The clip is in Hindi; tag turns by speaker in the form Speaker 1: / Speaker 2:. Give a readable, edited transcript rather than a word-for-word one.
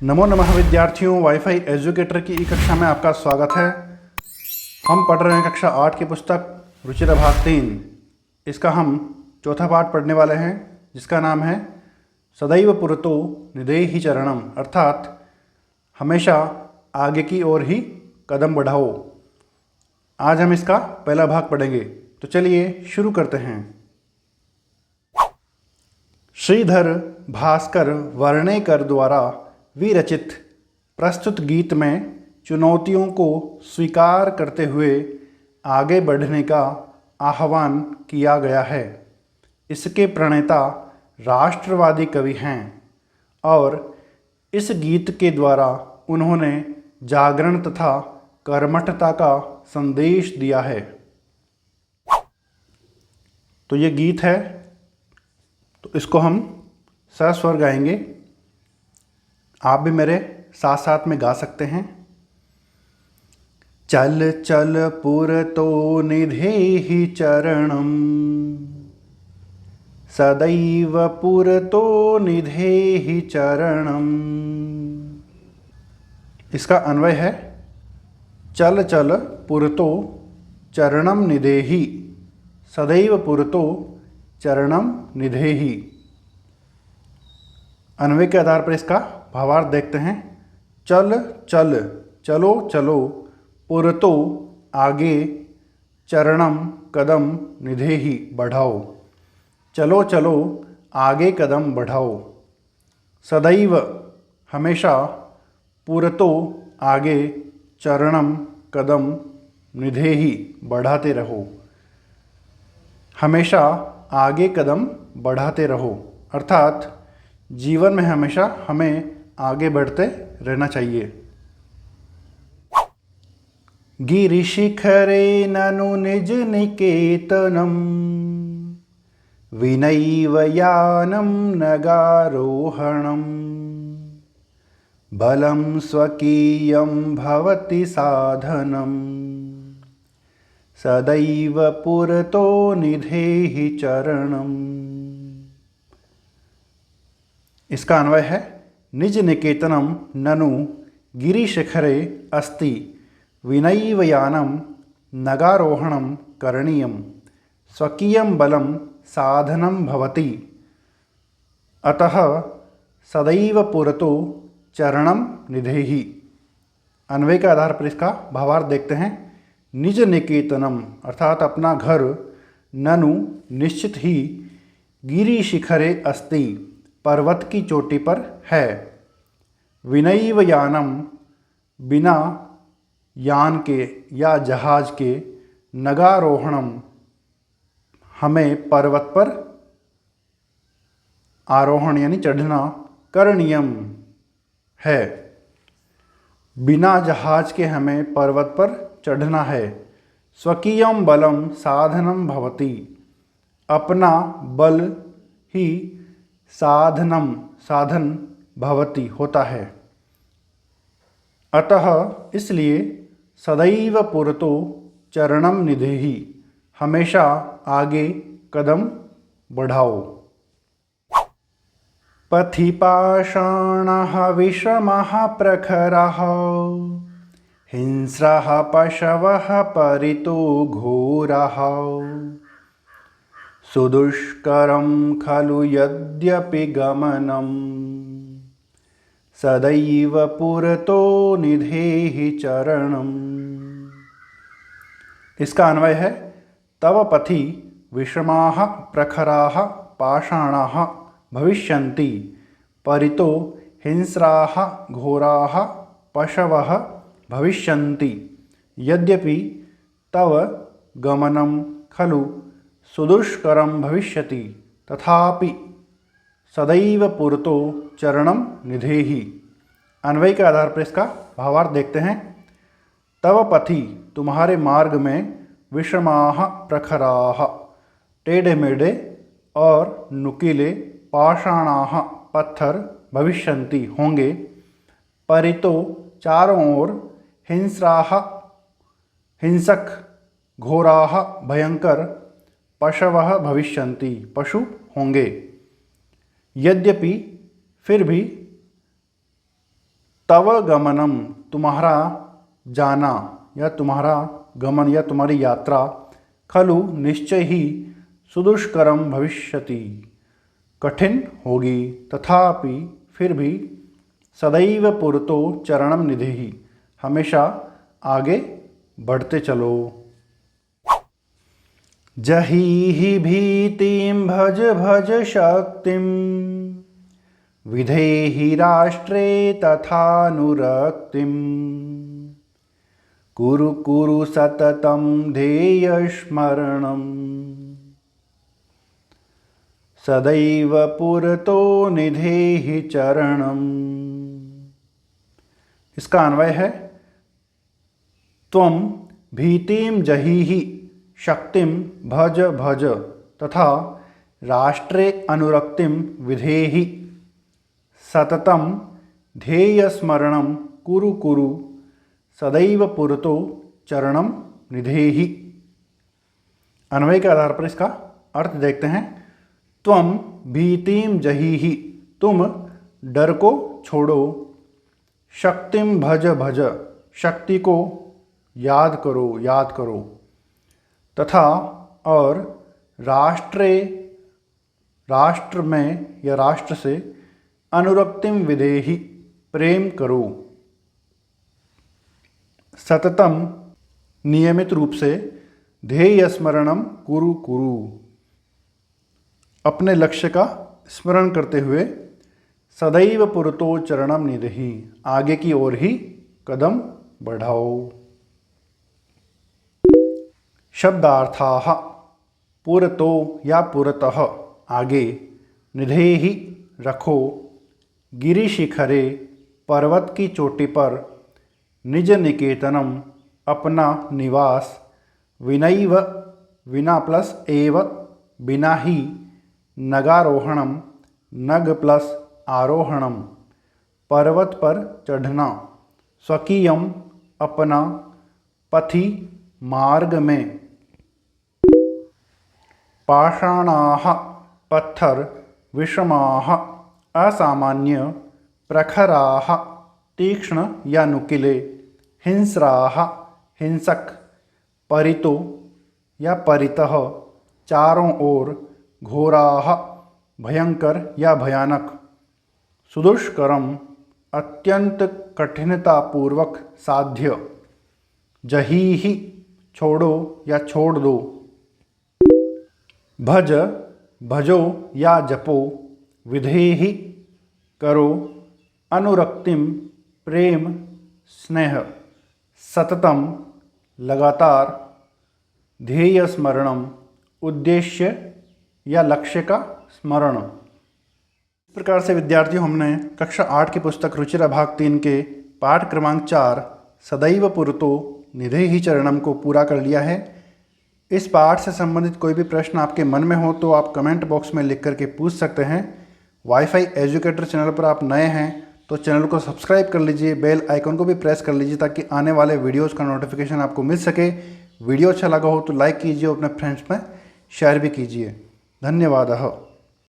Speaker 1: नमो नमः विद्यार्थियों, वाईफाई एजुकेटर की कक्षा में आपका स्वागत है। हम पढ़ रहे हैं कक्षा 8 की पुस्तक रुचिर भाग 3। इसका हम चौथा पाठ पढ़ने वाले हैं, जिसका नाम है सदैव पुरतो निदेहि चरणम, अर्थात हमेशा आगे की ओर ही कदम बढ़ाओ। आज हम इसका पहला भाग पढ़ेंगे, तो चलिए शुरू करते हैं। श्रीधर भास्कर वर्णेकर द्वारा विरचित प्रस्तुत गीत में चुनौतियों को स्वीकार करते हुए आगे बढ़ने का आह्वान किया गया है। इसके प्रणेता राष्ट्रवादी कवि हैं और इस गीत के द्वारा उन्होंने जागरण तथा कर्मठता का संदेश दिया है। तो ये गीत है, तो इसको हम सस्वर गाएंगे। आप भी मेरे साथ साथ में गा सकते हैं। चल चल पुरतो निधेहि चरणम, सदैव पुरतो निधेहि चरणम। इसका अन्वय है चल चल पुरतो चरणम निधेहि, सदैव पुरतो चरणम निधेहि। अन्वय के आधार पर इसका भावार्थ देखते हैं। चल चल, चलो चलो, पुरतो आगे, चरणम कदम, निधेहि बढ़ाओ। चलो चलो आगे कदम बढ़ाओ। सदैव हमेशा, पुरतो आगे, चरणम कदम, निधेहि बढ़ाते रहो। हमेशा आगे कदम बढ़ाते रहो, अर्थात जीवन में हमेशा हमें आगे बढ़ते रहना चाहिए। गिरिशिखरे ननु निज निकेतनम, विनैव यानं नगारोहणं। बलं स्वकीयं भवति साधनं, सदैव पुरतो निधेहि चरणम। इसका अन्वय है निज निकेतनम ननु गिरिशिखरे अस्ति, विनैव यानं नगारोहणं करणीयं, स्वकीयं बलं साधनं भवति, अतः सदैव पुरतो चरणम निधेहि। अन्वय के आधार पर इसका भावार्थ देखते हैं। निज निकेतनम अर्थात अपना घर, ननु निश्चित ही, गिरिशिखरे अस्ति पर्वत की चोटी पर है, विनैव यानम बिना यान के या जहाज के, नगारोहणम हमें पर्वत पर आरोहण यानी चढ़ना, करणीयम है, बिना जहाज के हमें पर्वत पर चढ़ना है। स्वकीयम बलम साधनम भवति, अपना बल ही साधनम साधन भवति होता है, अतः इसलिए सदैव पुरतो चरणम निधेहि, हमेशा आगे कदम बढ़ाओ। पथि पाषाणः विषमः प्रखरः, हिंस्रः पशवः परितो घोरः। सुदुष्करं खलु यद्यपि गमनं, सदैव पुरतो निधेहि चरणम। इसका अन्वय है तव पथि विषमाः प्रखराः पाषाणाः भविष्यन्ति, परितो हिंस्राः घोराः पशवः भविष्यन्ति, यद्यपि तव गमनं खलु सुदुष्करं भविष्यति, तथापि सदैव पुरतो चरणम निधेहि। अन्वय के आधार पर इसका भावार्थ देखते हैं। तव पथि तुम्हारे मार्ग में, विषमाः प्रखराः टेढ़े मेढ़े और नुकीले, पाषाणाः पत्थर, भविष्यन्ति होंगे, परितो चारों ओर, हिंस्राः हिंसक, घोराः भयंकर, पशवः भविष्यन्ति पशु होंगे। यद्यपि फिर भी, तव गमनम तुम्हारा जाना या तुम्हारा गमन या तुम्हारी यात्रा खलु निश्चय ही सुदुष्करम भविष्यति कठिन होगी तथापि फिर भी सदैव पुरतो चरणम निधि हमेशा आगे बढ़ते चलो। जही भीतिं भज भज शक्तिं विधेहि राष्ट्रे तथानुरक्तिं कुरु कुरु सततं ध्येयस्मरणं सदैव पुरतो निधेहि चरणम। इसका अन्वय है त्वं भीतिं जहीहि शक्तिं भज भज तथा राष्ट्रे अनुरक्तिं विधेहि सततं ध्येयस्मरणं कुरु कुरु सदैव पुरतो चरणम निधेहि। अन्वय के आधार पर इसका अर्थ देखते हैं। त्वं भीतिं जहीहि तुम डर को छोड़ो, शक्तिं भज भज शक्ति को याद करो तथा और राष्ट्र में या राष्ट्र से अनुरक्तिम विधेहि प्रेम करो। सततम नियमित रूप से, ध्येय स्मरणम कुरु कुरु अपने लक्ष्य का स्मरण करते हुए, सदैव पुरतो चरणम निधि आगे की ओर ही कदम बढ़ाओ। शब्दार्थाः पुरतो या पुरतः आगे, निधेहि रखो, गिरिशिखरे पर्वत की चोटी पर, निज निकेतनम अपना निवास, विनैव विना प्लस एव बिना ही, नगारोहणम नग प्लस आरोहणम पर्वत पर चढ़ना, स्वकीयम अपना, पथि मार्ग में, पाषाणाः पत्थर, विषमाः असामान्य, प्रखराः तीक्ष्ण या नुकीले, हिंस्राः हिंसक, परितो या परितः चारों ओर, घोराः भयंकर या भयानक, सुदुष्करम अत्यंत कठिनतापूर्वक साध्य, जहीहि छोड़ो या छोड़ दो, भज भजो या जपो, विधेहि करो, अनुरक्तिम प्रेम स्नेह, सततम लगातार, ध्येय स्मरणम उद्देश्य या लक्ष्य का स्मरण। इस प्रकार से विद्यार्थियों हमने कक्षा 8 की पुस्तक रुचिरा भाग 3 के पाठ क्रमांक 4 सदैव पुरतो निधेहि चरणम को पूरा कर लिया है। इस पाठ से संबंधित कोई भी प्रश्न आपके मन में हो तो आप कमेंट बॉक्स में लिख करके पूछ सकते हैं। वाईफाई एजुकेटर चैनल पर आप नए हैं तो चैनल को सब्सक्राइब कर लीजिए, बेल आइकन को भी प्रेस कर लीजिए ताकि आने वाले वीडियोस का नोटिफिकेशन आपको मिल सके। वीडियो अच्छा लगा हो तो लाइक कीजिए, अपने फ्रेंड्स में शेयर भी कीजिए। धन्यवाद।